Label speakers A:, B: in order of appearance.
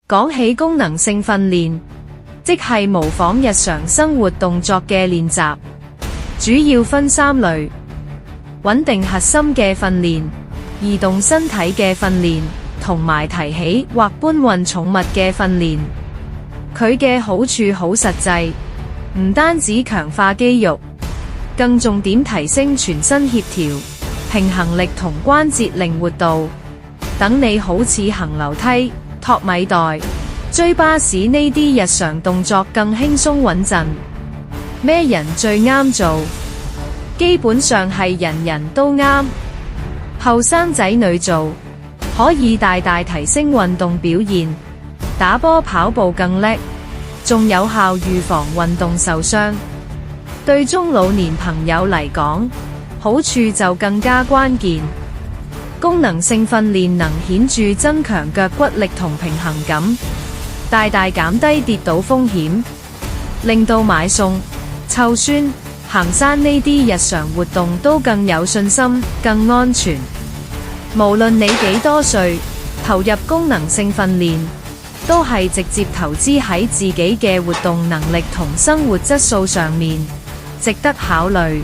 A: 講起功能性訓練，即係模仿日常生活動作嘅練習，主要分3類：穩定核心嘅訓練、移動身體嘅訓練，同埋提起或搬運重物嘅訓練。佢嘅好處好實際，唔單止強化肌肉，更重點提升全身協調、平衡力同關節靈活度，等你好似行樓梯、托米袋、追巴士呢啲日常動作更輕鬆穩陣。咩人最啱做？基本上係人人都啱。後生仔女做，可以大大提升運動表現，打波跑步更叻，仲有效預防運動受傷。對中老年朋友嚟講，好處就更加關鍵。功能性訓練能顯著增強腳骨力同平衡感，大大減低跌倒風險，令到買餸、湊孫、行山呢啲日常活動都更有信心、更安全。無論你幾多歲，投入功能性訓練，都係直接投資喺自己嘅活動能力同生活質素上面，值得考慮。